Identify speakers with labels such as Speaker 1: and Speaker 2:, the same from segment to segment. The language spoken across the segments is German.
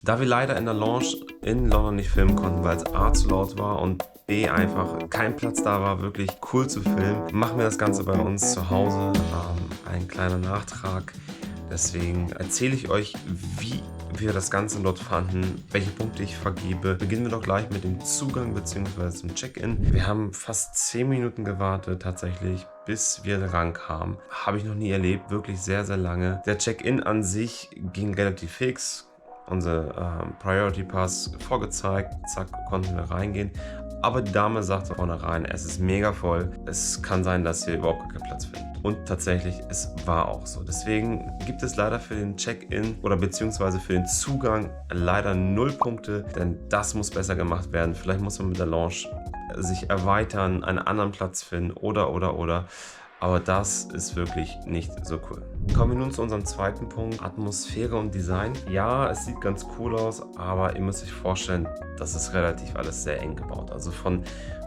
Speaker 1: Da wir leider in der Lounge in London nicht filmen konnten, weil es A zu laut war und B einfach kein Platz da war, wirklich cool zu filmen, machen wir das Ganze bei uns zu Hause. Ein kleiner Nachtrag. Deswegen erzähle ich euch, wie wir das Ganze dort fanden, welche Punkte ich vergebe. Beginnen wir doch gleich mit dem Zugang bzw. zum Check-in. Wir haben fast 10 Minuten gewartet tatsächlich, bis wir rankamen. Habe ich noch nie erlebt, wirklich sehr, sehr lange. Der Check-in an sich ging relativ fix. Unser Priority Pass vorgezeigt, zack, konnten wir reingehen. Aber die Dame sagte vornherein, es ist mega voll. Es kann sein, dass ihr überhaupt keinen Platz findet. Und tatsächlich, es war auch so. Deswegen gibt es leider für den Check-in oder beziehungsweise für den Zugang leider 0 Punkte, denn das muss besser gemacht werden. Vielleicht muss man mit der Lounge sich erweitern, einen anderen Platz finden oder. Aber das ist wirklich nicht so cool. Kommen wir nun zu unserem zweiten Punkt, Atmosphäre und Design. Ja, es sieht ganz cool aus, aber ihr müsst euch vorstellen, das ist relativ alles sehr eng gebaut. Also von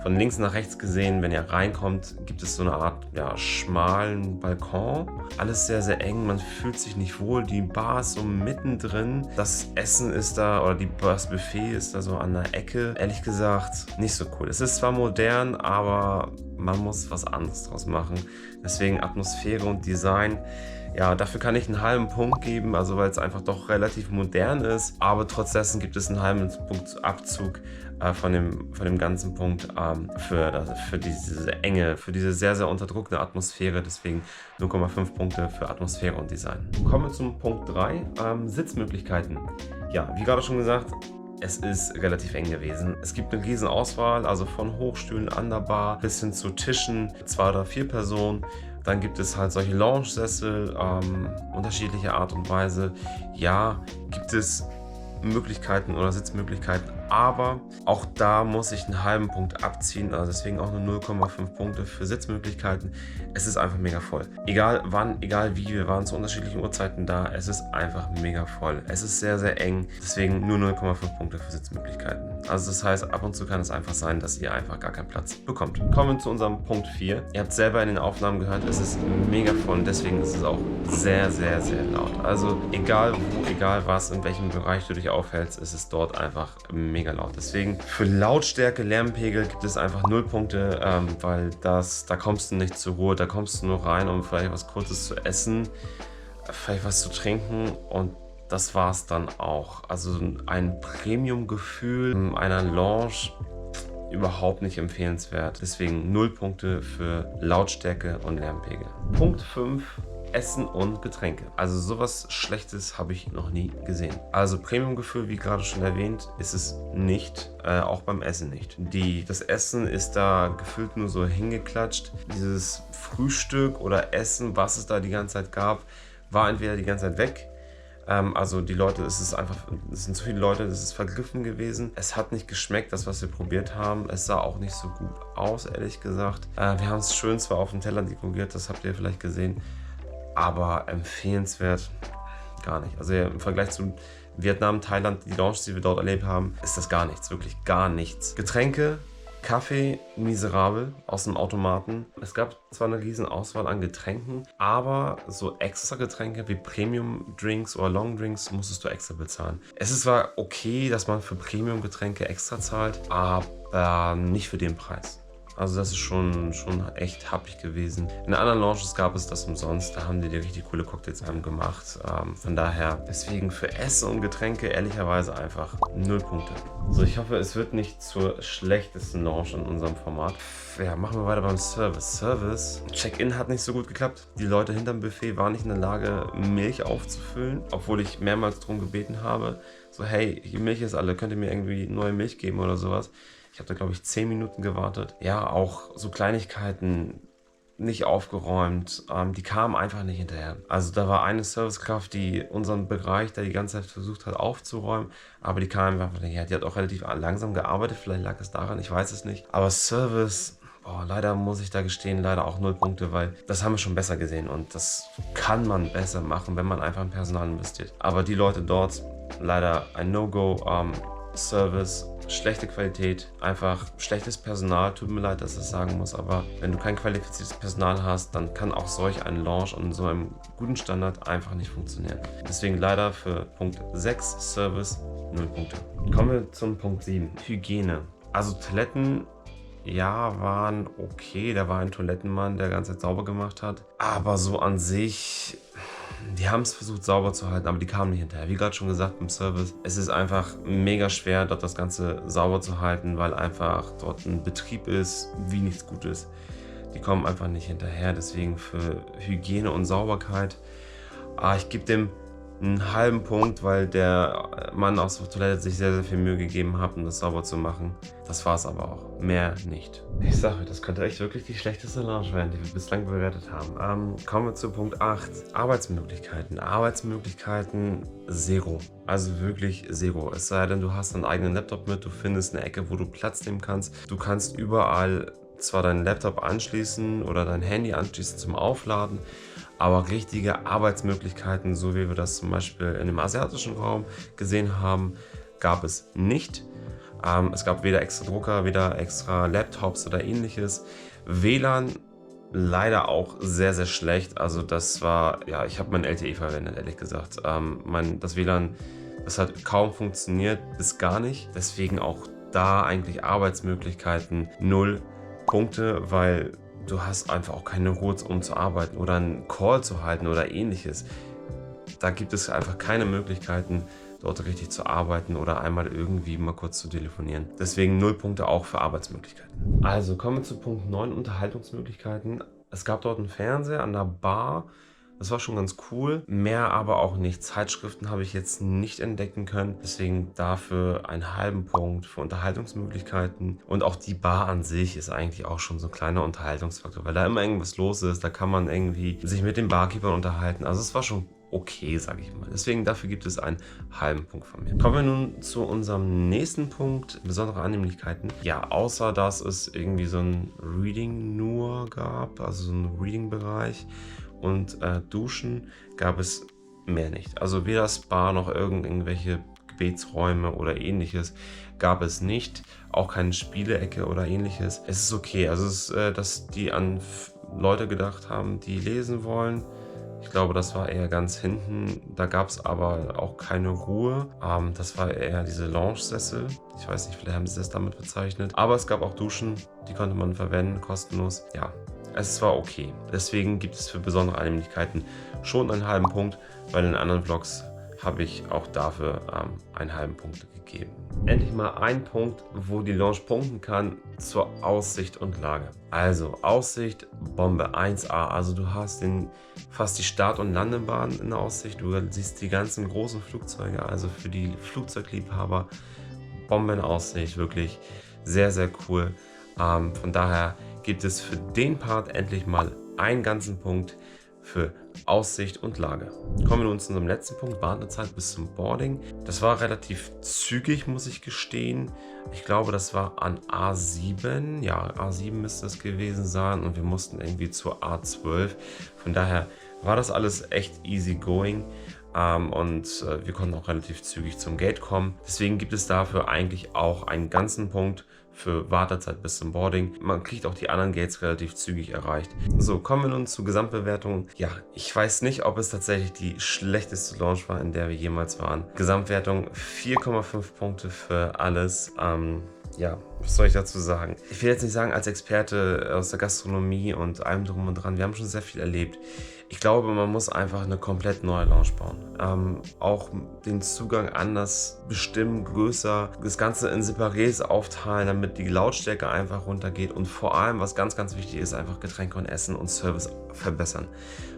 Speaker 1: links nach rechts gesehen, wenn ihr reinkommt, gibt es so eine Art schmalen Balkon. Alles sehr, sehr eng, man fühlt sich nicht wohl. Die Bar ist so mittendrin. Das Essen ist da, oder das Buffet ist da so an der Ecke. Ehrlich gesagt, nicht so cool. Es ist zwar modern, aber man muss was anderes draus machen. Deswegen Atmosphäre und Design. Ja, dafür kann ich einen halben Punkt geben, also weil es einfach doch relativ modern ist. Aber trotz dessen gibt es einen halben Punkt Abzug von dem ganzen Punkt für diese Enge, für diese sehr, sehr unterdrückte Atmosphäre. Deswegen 0,5 Punkte für Atmosphäre und Design. Kommen wir zum Punkt 3, Sitzmöglichkeiten. Ja, wie gerade schon gesagt, es ist relativ eng gewesen. Es gibt eine riesen Auswahl, also von Hochstühlen an der Bar bis hin zu Tischen, 2 oder 4 Personen. Dann gibt es halt solche Lounge-Sessel, unterschiedlicher Art und Weise. Ja, gibt es Möglichkeiten oder Sitzmöglichkeiten, aber auch da muss ich einen halben Punkt abziehen, also deswegen auch nur 0,5 Punkte für Sitzmöglichkeiten. Es ist einfach mega voll. Egal wann, egal wie, wir waren zu unterschiedlichen Uhrzeiten da, es ist einfach mega voll. Es ist sehr, sehr eng, deswegen nur 0,5 Punkte für Sitzmöglichkeiten. Also das heißt, ab und zu kann es einfach sein, dass ihr einfach gar keinen Platz bekommt. Kommen wir zu unserem Punkt 4. Ihr habt selber in den Aufnahmen gehört, es ist mega voll und deswegen ist es auch sehr, sehr, sehr laut. Also egal wo, egal was, in welchem Bereich du dich aufhältst, ist es dort einfach mega laut. Deswegen für Lautstärke, Lärmpegel gibt es einfach 0 Punkte, weil da kommst du nicht zur Ruhe, da kommst du nur rein, um vielleicht was Kurzes zu essen, vielleicht was zu trinken und das war es dann auch. Also ein Premium-Gefühl einer Lounge überhaupt nicht empfehlenswert. Deswegen 0 Punkte für Lautstärke und Lärmpegel. Punkt 5. Essen und Getränke. Also sowas Schlechtes habe ich noch nie gesehen. Also Premium-Gefühl, wie gerade schon erwähnt, ist es nicht, auch beim Essen nicht. Das Essen ist da gefühlt nur so hingeklatscht. Dieses Frühstück oder Essen, was es da die ganze Zeit gab, war entweder die ganze Zeit weg. Also die Leute, es sind zu viele Leute, es ist vergriffen gewesen. Es hat nicht geschmeckt, das was wir probiert haben. Es sah auch nicht so gut aus, ehrlich gesagt. Wir haben es schön zwar auf dem Teller dekoriert, das habt ihr vielleicht gesehen, aber empfehlenswert gar nicht. Also im Vergleich zu Vietnam, Thailand, die Lounge, die wir dort erlebt haben, ist das gar nichts, wirklich gar nichts. Getränke, Kaffee, miserabel aus dem Automaten. Es gab zwar eine riesen Auswahl an Getränken, aber so extra Getränke wie Premium Drinks oder Long Drinks musstest du extra bezahlen. Es ist zwar okay, dass man für Premium Getränke extra zahlt, aber nicht für den Preis. Also das ist schon echt happig gewesen. In anderen Lounges gab es das umsonst. Da haben die richtig coole Cocktails gemacht. Von daher, deswegen für Essen und Getränke ehrlicherweise einfach 0 Punkte. So, ich hoffe, es wird nicht zur schlechtesten Lounge in unserem Format. Ja, machen wir weiter beim Service. Check-in hat nicht so gut geklappt. Die Leute hinterm Buffet waren nicht in der Lage, Milch aufzufüllen, obwohl ich mehrmals darum gebeten habe. So, hey, hier Milch ist alle, könnt ihr mir irgendwie neue Milch geben oder sowas? Ich habe da, glaube ich, 10 Minuten gewartet. Ja, auch so Kleinigkeiten nicht aufgeräumt. Die kamen einfach nicht hinterher. Also da war eine Servicekraft, die unseren Bereich da die ganze Zeit versucht hat aufzuräumen, aber die kam einfach nicht her. Die hat auch relativ langsam gearbeitet. Vielleicht lag es daran, ich weiß es nicht. Aber Service, leider muss ich da gestehen, leider auch 0 Punkte, weil das haben wir schon besser gesehen und das kann man besser machen, wenn man einfach in Personal investiert. Aber die Leute dort, leider ein No-Go. Service, schlechte Qualität, einfach schlechtes Personal. Tut mir leid, dass ich das sagen muss, aber wenn du kein qualifiziertes Personal hast, dann kann auch solch ein Launch und so einem guten Standard einfach nicht funktionieren. Deswegen leider für Punkt 6 Service 0 Punkte. Kommen wir zum Punkt 7, Hygiene. Also Toiletten, ja, waren okay. Da war ein Toilettenmann, der ganze Zeit sauber gemacht hat. Aber so an sich, die haben es versucht sauber zu halten, aber die kamen nicht hinterher. Wie gerade schon gesagt im Service, es ist einfach mega schwer, dort das Ganze sauber zu halten, weil einfach dort ein Betrieb ist, wie nichts Gutes. Die kommen einfach nicht hinterher. Deswegen für Hygiene und Sauberkeit, ich gebe dem einen halben Punkt, weil der Mann aus der Toilette sich sehr, sehr viel Mühe gegeben hat, um das sauber zu machen. Das war es aber auch. Mehr nicht. Ich sage euch, das könnte echt wirklich die schlechteste Lounge werden, die wir bislang bewertet haben. Kommen wir zu Punkt 8. Arbeitsmöglichkeiten. Arbeitsmöglichkeiten zero. Also wirklich zero. Es sei denn, du hast einen eigenen Laptop mit, du findest eine Ecke, wo du Platz nehmen kannst. Du kannst überall zwar deinen Laptop anschließen oder dein Handy anschließen zum Aufladen, aber richtige Arbeitsmöglichkeiten, so wie wir das zum Beispiel in dem asiatischen Raum gesehen haben, gab es nicht. Es gab weder extra Drucker, weder extra Laptops oder ähnliches. WLAN leider auch sehr, sehr schlecht. Also das war, ja, ich habe mein LTE verwendet, ehrlich gesagt. Das WLAN, das hat kaum funktioniert, bis gar nicht. Deswegen auch da eigentlich Arbeitsmöglichkeiten 0 Punkte, weil du hast einfach auch keine Ruhe, um zu arbeiten oder einen Call zu halten oder ähnliches. Da gibt es einfach keine Möglichkeiten, dort richtig zu arbeiten oder einmal irgendwie mal kurz zu telefonieren. Deswegen 0 Punkte auch für Arbeitsmöglichkeiten. Also kommen wir zu Punkt 9, Unterhaltungsmöglichkeiten. Es gab dort einen Fernseher an der Bar. Das war schon ganz cool. Mehr aber auch nicht. Zeitschriften habe ich jetzt nicht entdecken können. Deswegen dafür einen halben Punkt für Unterhaltungsmöglichkeiten. Und auch die Bar an sich ist eigentlich auch schon so ein kleiner Unterhaltungsfaktor, weil da immer irgendwas los ist. Da kann man irgendwie sich mit den Barkeepern unterhalten. Also es war schon okay, sage ich mal. Deswegen dafür gibt es einen halben Punkt von mir. Kommen wir nun zu unserem nächsten Punkt, besondere Annehmlichkeiten. Ja, außer dass es irgendwie so ein Reading nur gab, also so ein Reading-Bereich und Duschen, gab es mehr nicht. Also weder Spa noch irgendwelche Gebetsräume oder ähnliches gab es nicht. Auch keine Spielecke oder ähnliches. Es ist okay. Also es ist, dass die an Leute gedacht haben, die lesen wollen. Ich glaube, das war eher ganz hinten. Da gab es aber auch keine Ruhe. Das war eher diese Lounge-Sessel. Ich weiß nicht, vielleicht haben sie das damit bezeichnet. Aber es gab auch Duschen, die konnte man verwenden, kostenlos. Ja, es war okay. Deswegen gibt es für besondere Annehmlichkeiten schon einen halben Punkt. Bei den anderen Vlogs habe ich auch dafür einen halben Punkt gegeben. Endlich mal ein Punkt, wo die Lounge punkten kann zur Aussicht und Lage. Also Aussicht, Bombe 1A. Also du hast fast die Start- und Landebahn in der Aussicht. Du siehst die ganzen großen Flugzeuge. Also für die Flugzeugliebhaber Bombenaussicht. Wirklich sehr, sehr cool. Von daher gibt es für den Part endlich mal einen ganzen Punkt für Aussicht und Lage. Kommen wir nun zu unserem letzten Punkt, Wartezeit bis zum Boarding. Das war relativ zügig, muss ich gestehen. Ich glaube, das war an A7. Ja, A7 müsste es gewesen sein und wir mussten irgendwie zur A12. Von daher war das alles echt easy going. Und wir konnten auch relativ zügig zum Gate kommen. Deswegen gibt es dafür eigentlich auch einen ganzen Punkt für Wartezeit bis zum Boarding. Man kriegt auch die anderen Gates relativ zügig erreicht. So, kommen wir nun zur Gesamtbewertung. Ja, ich weiß nicht, ob es tatsächlich die schlechteste Launch war, in der wir jemals waren. Gesamtwertung 4,5 Punkte für alles. Ja, was soll ich dazu sagen? Ich will jetzt nicht sagen, als Experte aus der Gastronomie und allem drum und dran, wir haben schon sehr viel erlebt. Ich glaube, man muss einfach eine komplett neue Lounge bauen. Auch den Zugang anders bestimmen, größer, das Ganze in Separés aufteilen, damit die Lautstärke einfach runtergeht und vor allem, was ganz, ganz wichtig ist, einfach Getränke und Essen und Service verbessern.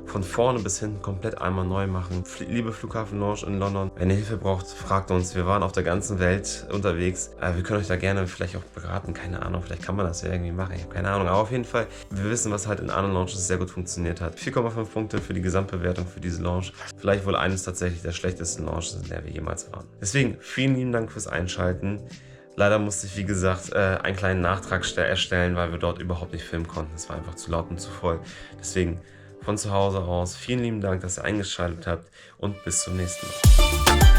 Speaker 1: Von vorne bis hinten komplett einmal neu machen. Liebe Flughafen Lounge in London, wenn ihr Hilfe braucht, fragt uns. Wir waren auf der ganzen Welt unterwegs. Wir können euch da gerne vielleicht auch beraten. Keine Ahnung, vielleicht kann man das ja irgendwie machen. Ich habe keine Ahnung. Aber auf jeden Fall, wir wissen, was halt in anderen Lounges sehr gut funktioniert hat. 4,5 Punkte für die Gesamtbewertung für diese Lounge. Vielleicht wohl eines tatsächlich der schlechtesten Lounges, in der wir jemals waren. Deswegen, vielen lieben Dank fürs Einschalten. Leider musste ich, wie gesagt, einen kleinen Nachtrag erstellen, weil wir dort überhaupt nicht filmen konnten. Es war einfach zu laut und zu voll. Deswegen von zu Hause aus vielen lieben Dank, dass ihr eingeschaltet habt und bis zum nächsten Mal.